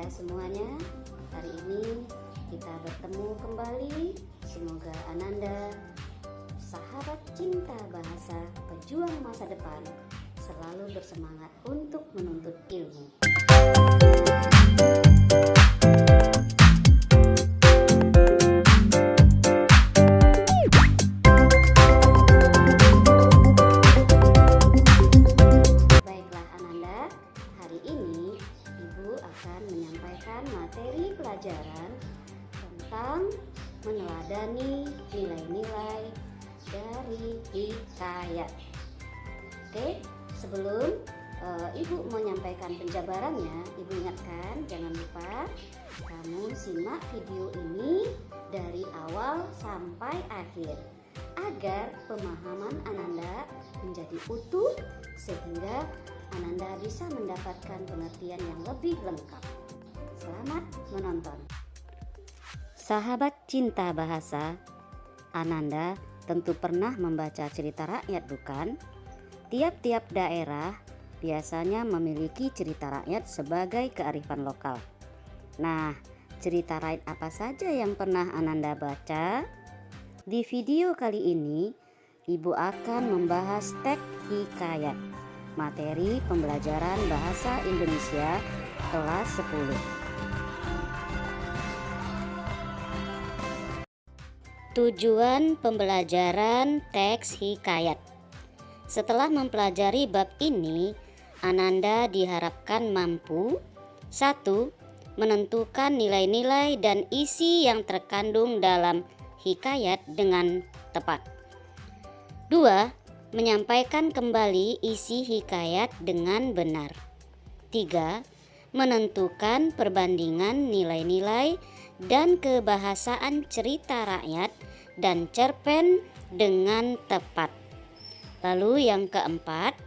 Ananda semuanya, hari ini kita bertemu kembali. Semoga Ananda, sahabat cinta bahasa, pejuang masa depan, selalu bersemangat untuk menuntut ilmu. Baiklah Ananda, hari ini Ibu akan menyampaikan materi pelajaran tentang meneladani nilai-nilai dari hikayat. Oke, sebelum Ibu menyampaikan penjabarannya, Ibu ingatkan jangan lupa kamu simak video ini dari awal sampai akhir agar pemahaman Ananda menjadi utuh sehingga Ananda bisa mendapatkan pengertian yang lebih lengkap. Selamat menonton. Sahabat cinta bahasa, Ananda tentu pernah membaca cerita rakyat, bukan? Tiap-tiap daerah biasanya memiliki cerita rakyat sebagai kearifan lokal. Nah, cerita rakyat apa saja yang pernah Ananda baca? Di video kali ini, Ibu akan membahas teks hikayat, materi pembelajaran bahasa Indonesia kelas 10. Tujuan pembelajaran teks hikayat. Setelah mempelajari bab ini, Ananda diharapkan mampu 1. Menentukan nilai-nilai dan isi yang terkandung dalam hikayat dengan tepat. 2. Menyampaikan kembali isi hikayat dengan benar. 3. Menentukan perbandingan nilai-nilai dan kebahasaan cerita rakyat dan cerpen dengan tepat. Lalu yang keempat,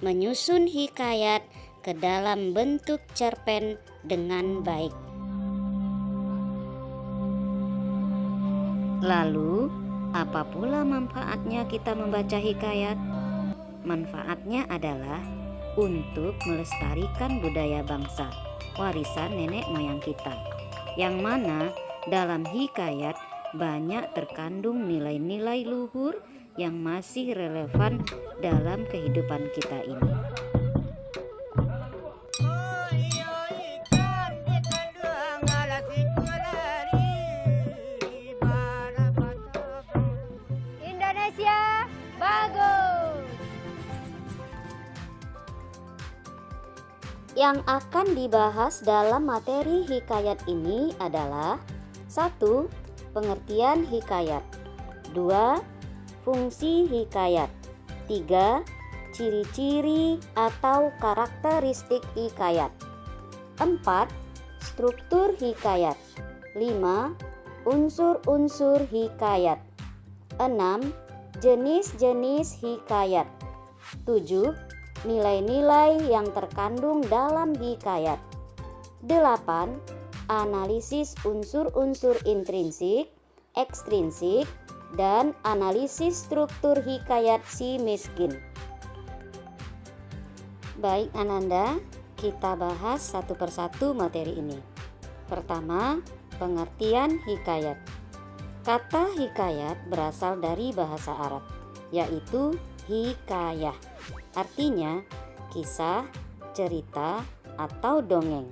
menyusun hikayat ke dalam bentuk cerpen dengan baik. Lalu, apa pula manfaatnya kita membaca hikayat? Manfaatnya adalah untuk melestarikan budaya bangsa, warisan nenek moyang kita, yang mana dalam hikayat banyak terkandung nilai-nilai luhur yang masih relevan dalam kehidupan kita ini. Indonesia bagus. Yang akan dibahas dalam materi hikayat ini adalah 1. Pengertian hikayat. 2. Fungsi hikayat. 3. Ciri-ciri atau karakteristik hikayat. 4. Struktur hikayat. 5. Unsur-unsur hikayat. 6. Jenis-jenis hikayat. 7. Nilai-nilai yang terkandung dalam hikayat. 8. Analisis unsur-unsur intrinsik, ekstrinsik, dan analisis struktur hikayat si miskin. Baik Ananda, kita bahas satu persatu materi ini. Pertama, pengertian hikayat. Kata hikayat berasal dari bahasa Arab, yaitu hikayah. Artinya kisah, cerita, atau dongeng.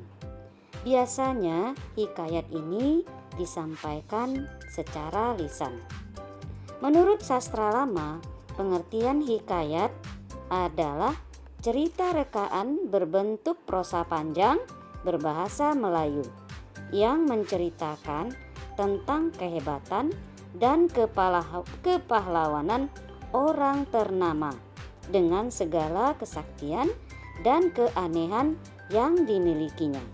Biasanya hikayat ini disampaikan secara lisan. Menurut sastra lama, pengertian hikayat adalah cerita rekaan berbentuk prosa panjang berbahasa Melayu yang menceritakan tentang kehebatan dan kepahlawanan orang ternama dengan segala kesaktian dan keanehan yang dimilikinya.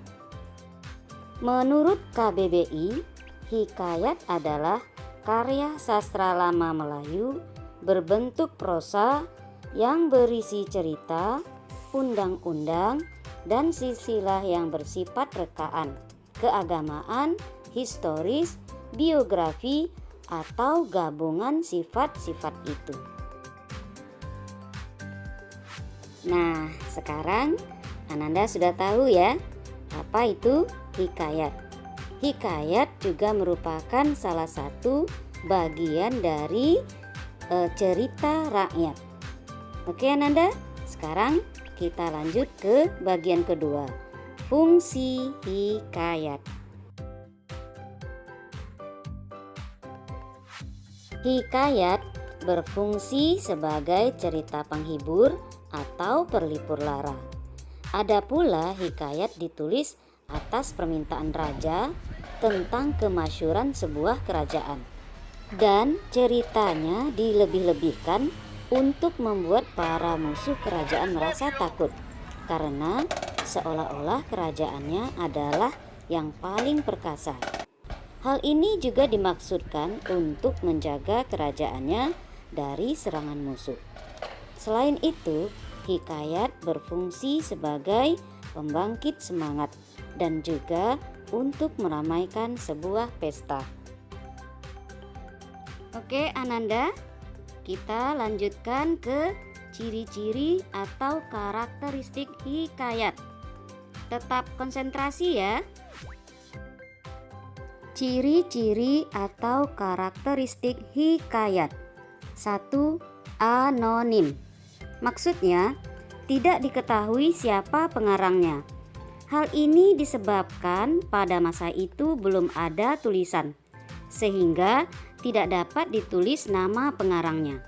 Menurut KBBI, hikayat adalah karya sastra lama Melayu berbentuk prosa yang berisi cerita, undang-undang, dan silsilah yang bersifat rekaan, keagamaan, historis, biografi, atau gabungan sifat-sifat itu. Nah, sekarang Ananda sudah tahu ya, apa itu hikayat. Hikayat juga merupakan salah satu bagian dari cerita rakyat. Oke Ananda, sekarang kita lanjut ke bagian kedua, fungsi hikayat. Hikayat berfungsi sebagai cerita penghibur atau perlipur lara. Ada pula hikayat ditulis atas permintaan raja tentang kemasyhuran sebuah kerajaan. Dan ceritanya dilebih-lebihkan untuk membuat para musuh kerajaan merasa takut, karena seolah-olah kerajaannya adalah yang paling perkasa. Hal ini juga dimaksudkan untuk menjaga kerajaannya dari serangan musuh. Selain itu, hikayat berfungsi sebagai pembangkit semangat dan juga untuk meramaikan sebuah pesta. Oke Ananda, kita lanjutkan ke ciri-ciri atau karakteristik hikayat. Tetap konsentrasi ya. Ciri-ciri atau karakteristik hikayat. 1. Anonim. Maksudnya, tidak diketahui siapa pengarangnya. Hal ini disebabkan pada masa itu belum ada tulisan, sehingga tidak dapat ditulis nama pengarangnya.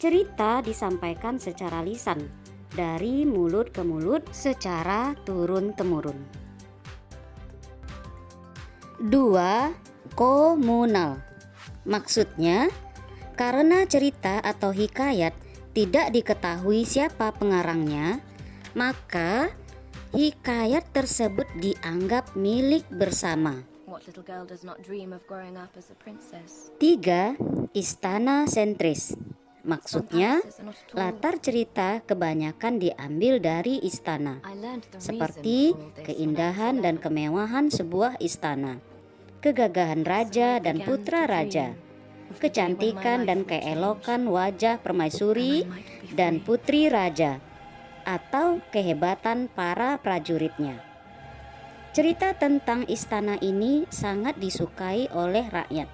Cerita disampaikan secara lisan, dari mulut ke mulut secara turun-temurun. 2. Komunal. Maksudnya, karena cerita atau hikayat tidak diketahui siapa pengarangnya, maka hikayat tersebut dianggap milik bersama. 3. Istana sentris. Maksudnya, latar cerita kebanyakan diambil dari istana, seperti keindahan dan kemewahan sebuah istana, kegagahan raja dan putra raja, kecantikan dan keelokan wajah permaisuri dan putri raja, atau kehebatan para prajuritnya. Cerita tentang istana ini sangat disukai oleh rakyat.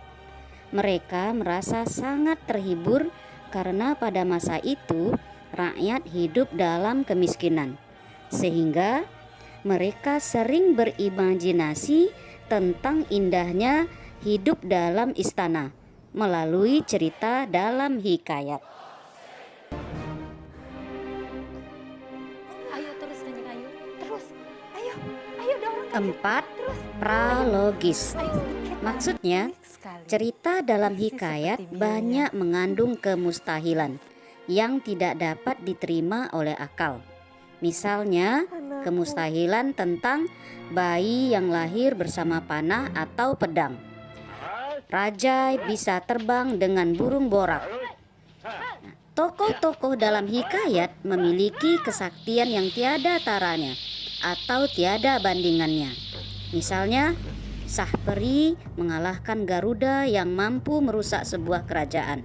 Mereka merasa sangat terhibur karena pada masa itu rakyat hidup dalam kemiskinan, sehingga mereka sering berimajinasi tentang indahnya hidup dalam istana melalui cerita dalam hikayat. Ayo terus nyanyi ayo. Terus. Ayo. Ayo dong. 4. Pralogis. Maksudnya, cerita dalam hikayat banyak mengandung kemustahilan yang tidak dapat diterima oleh akal. Misalnya, kemustahilan tentang bayi yang lahir bersama panah atau pedang. Raja bisa terbang dengan burung borak. Tokoh-tokoh dalam hikayat memiliki kesaktian yang tiada taranya atau tiada bandingannya. Misalnya, Sang Peri mengalahkan Garuda yang mampu merusak sebuah kerajaan.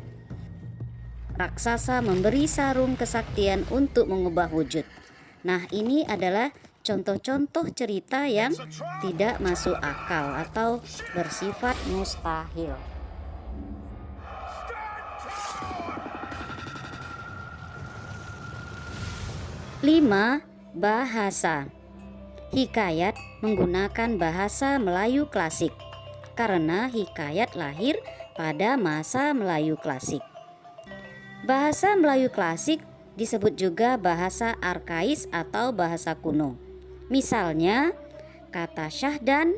Raksasa memberi sarung kesaktian untuk mengubah wujud. Nah, ini adalah contoh-contoh cerita yang tidak masuk akal atau bersifat mustahil. 5. Bahasa. Hikayat menggunakan bahasa Melayu klasik karena hikayat lahir pada masa Melayu klasik. Bahasa Melayu klasik disebut juga bahasa arkais atau bahasa kuno. Misalnya, kata syahdan,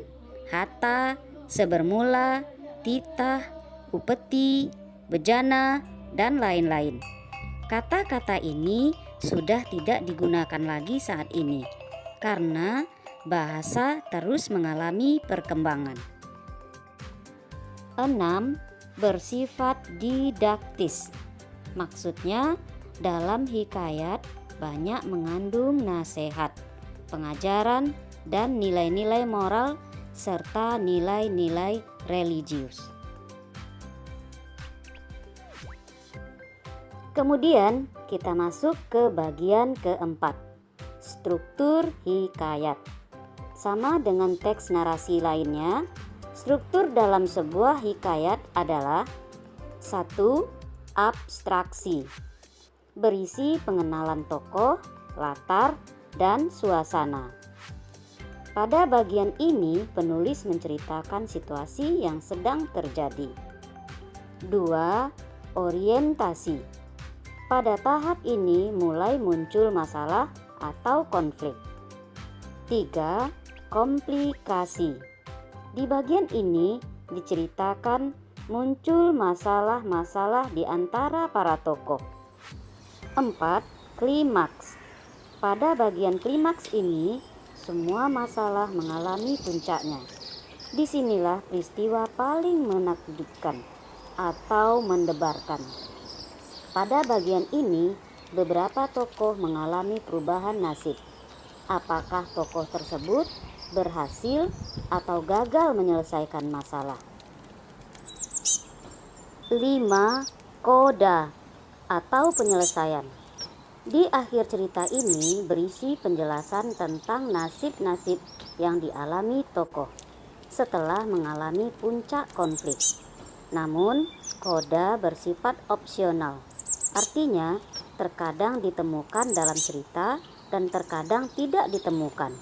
hatta, sebermula, titah, upeti, bejana, dan lain-lain. Kata-kata ini sudah tidak digunakan lagi saat ini karena bahasa terus mengalami perkembangan. 6. Bersifat didaktis. Maksudnya, dalam hikayat banyak mengandung nasihat, pengajaran, dan nilai-nilai moral serta nilai-nilai religius. Kemudian kita masuk ke bagian keempat, struktur hikayat. Sama dengan teks narasi lainnya, struktur dalam sebuah hikayat adalah 1. Abstraksi, berisi pengenalan tokoh, latar, dan suasana. Pada bagian ini, penulis menceritakan situasi yang sedang terjadi. 2. Orientasi. Pada tahap ini mulai muncul masalah atau konflik. 3. Komplikasi. Di bagian ini diceritakan muncul masalah-masalah di antara para tokoh. 4. Klimaks. Pada bagian klimaks ini, semua masalah mengalami puncaknya. Disinilah peristiwa paling menakjubkan atau mendebarkan. Pada bagian ini, beberapa tokoh mengalami perubahan nasib. Apakah tokoh tersebut berhasil atau gagal menyelesaikan masalah? 5. Koda atau penyelesaian. Di akhir cerita ini berisi penjelasan tentang nasib-nasib yang dialami tokoh setelah mengalami puncak konflik. Namun, koda bersifat opsional. Artinya, terkadang ditemukan dalam cerita dan terkadang tidak ditemukan.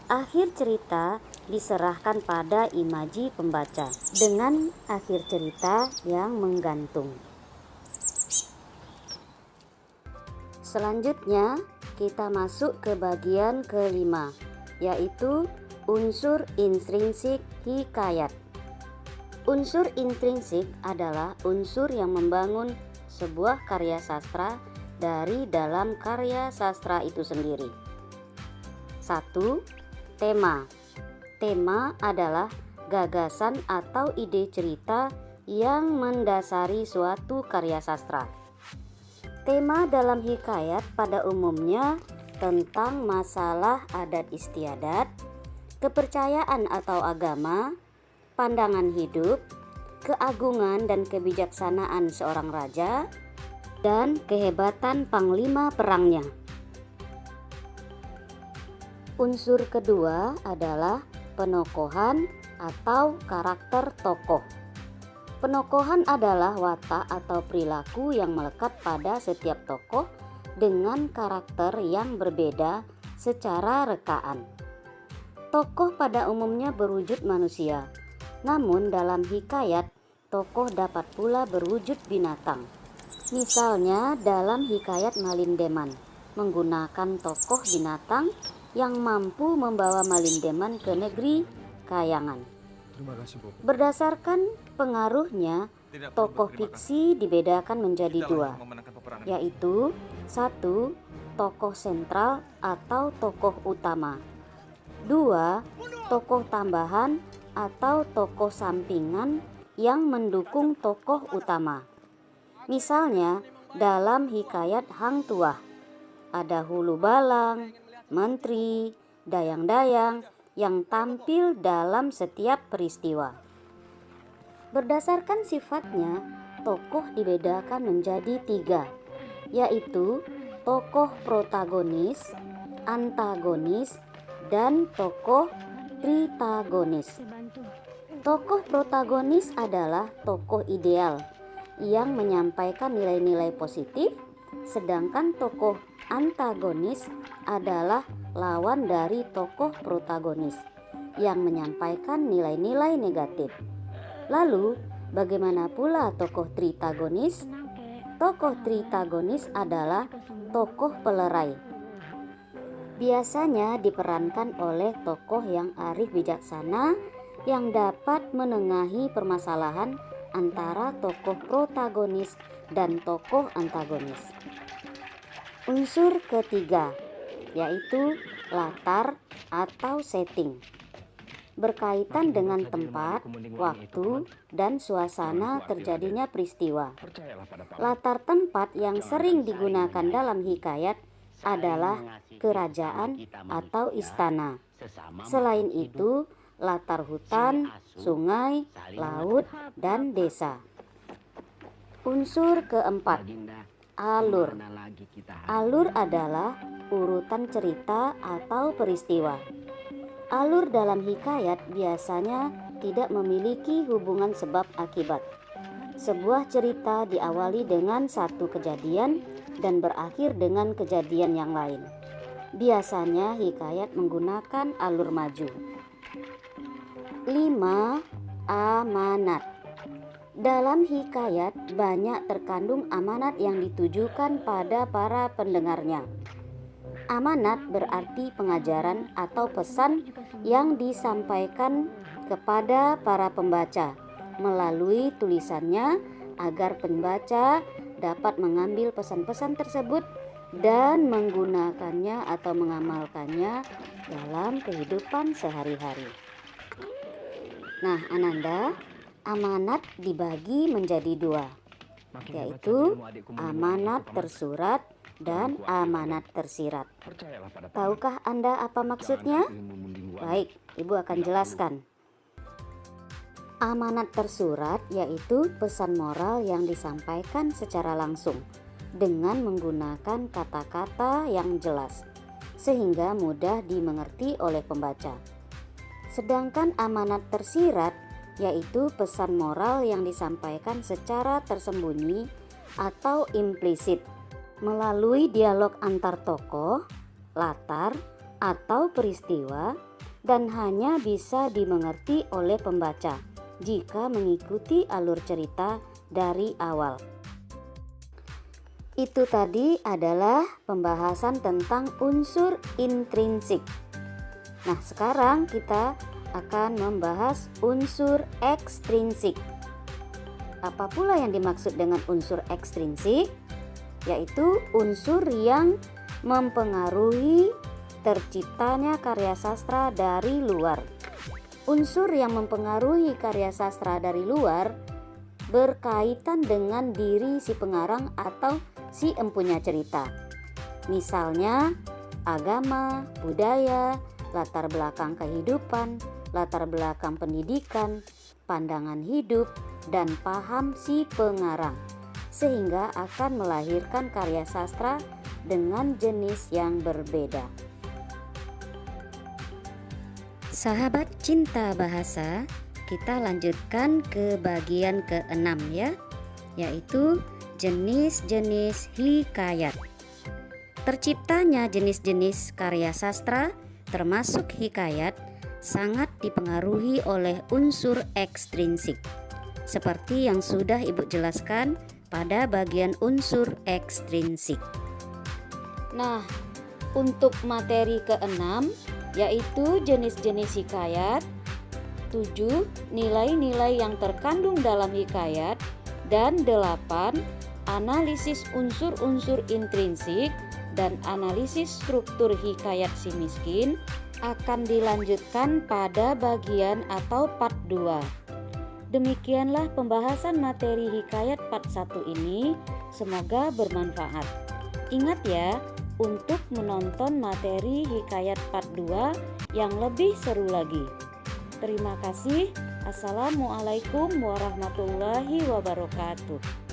Akhir cerita diserahkan pada imaji pembaca dengan akhir cerita yang menggantung. Selanjutnya, kita masuk ke bagian kelima, yaitu unsur intrinsik hikayat. Unsur intrinsik adalah unsur yang membangun sebuah karya sastra dari dalam karya sastra itu sendiri. 1. Tema. Tema adalah gagasan atau ide cerita yang mendasari suatu karya sastra. Tema dalam hikayat pada umumnya tentang masalah adat istiadat, kepercayaan atau agama, pandangan hidup, keagungan dan kebijaksanaan seorang raja, dan kehebatan panglima perangnya. Unsur kedua adalah penokohan atau karakter tokoh. Penokohan adalah watak atau perilaku yang melekat pada setiap tokoh dengan karakter yang berbeda secara rekaan. Tokoh pada umumnya berwujud manusia. Namun dalam hikayat, tokoh dapat pula berwujud binatang. Misalnya dalam hikayat Malindeman, menggunakan tokoh binatang yang mampu membawa Malindeman ke negeri Kayangan. Berdasarkan pengaruhnya, tokoh fiksi dibedakan menjadi dua, yaitu 1. Tokoh sentral atau tokoh utama. 2. Tokoh tambahan atau tokoh sampingan yang mendukung tokoh utama. Misalnya dalam hikayat Hang Tuah, ada Hulu Balang, Menteri, Dayang-Dayang yang tampil dalam setiap peristiwa. Berdasarkan sifatnya, tokoh dibedakan menjadi 3, yaitu tokoh protagonis, antagonis, dan tokoh tritagonis. Tokoh protagonis adalah tokoh ideal yang menyampaikan nilai-nilai positif, sedangkan tokoh antagonis adalah lawan dari tokoh protagonis yang menyampaikan nilai-nilai negatif. Lalu, bagaimana pula tokoh tritagonis? Tokoh tritagonis adalah tokoh pelerai. Biasanya diperankan oleh tokoh yang arif bijaksana yang dapat menengahi permasalahan antara tokoh protagonis dan tokoh antagonis. Unsur ketiga, yaitu latar atau setting, berkaitan dengan tempat, waktu, dan suasana terjadinya peristiwa. Latar tempat yang sering digunakan dalam hikayat adalah kerajaan atau istana. Selain itu, latar hutan, sungai, laut, dan desa. Unsur keempat, alur. Alur adalah urutan cerita atau peristiwa. Alur dalam hikayat biasanya tidak memiliki hubungan sebab akibat. Sebuah cerita diawali dengan satu kejadian dan berakhir dengan kejadian yang lain. Biasanya hikayat menggunakan alur maju. 5. Amanat. Dalam hikayat banyak terkandung amanat yang ditujukan pada para pendengarnya. Amanat berarti pengajaran atau pesan yang disampaikan kepada para pembaca melalui tulisannya agar pembaca dapat mengambil pesan-pesan tersebut dan menggunakannya atau mengamalkannya dalam kehidupan sehari-hari. Nah, Ananda, amanat dibagi menjadi dua, yaitu amanat tersurat dan amanat tersirat. Tahukah Anda apa maksudnya? Baik, Ibu akan jelaskan. Amanat tersurat yaitu pesan moral yang disampaikan secara langsung dengan menggunakan kata-kata yang jelas sehingga mudah dimengerti oleh pembaca. Sedangkan amanat tersirat yaitu pesan moral yang disampaikan secara tersembunyi atau implisit melalui dialog antar tokoh, latar, atau peristiwa dan hanya bisa dimengerti oleh pembaca jika mengikuti alur cerita dari awal. Itu tadi adalah pembahasan tentang unsur intrinsik. Nah, sekarang kita akan membahas unsur ekstrinsik. Apa pula yang dimaksud dengan unsur ekstrinsik? Yaitu unsur yang mempengaruhi terciptanya karya sastra dari luar. Unsur yang mempengaruhi karya sastra dari luar berkaitan dengan diri si pengarang atau si empunya cerita. Misalnya agama, budaya, latar belakang kehidupan, latar belakang pendidikan, pandangan hidup, dan paham si pengarang, sehingga akan melahirkan karya sastra dengan jenis yang berbeda. Sahabat cinta bahasa, kita lanjutkan ke bagian ke-6 ya, yaitu jenis-jenis hikayat. Terciptanya jenis-jenis karya sastra termasuk hikayat sangat dipengaruhi oleh unsur ekstrinsik, seperti yang sudah Ibu jelaskan pada bagian unsur ekstrinsik. Nah, untuk materi ke-6 yaitu jenis-jenis hikayat, 7 nilai-nilai yang terkandung dalam hikayat, dan 8 analisis unsur-unsur intrinsik dan analisis struktur hikayat si miskin akan dilanjutkan pada bagian atau part 2. Demikianlah pembahasan materi hikayat part 1 ini, semoga bermanfaat. Ingat ya, untuk menonton materi hikayat part 2 yang lebih seru lagi. Terima kasih. Assalamualaikum warahmatullahi wabarakatuh.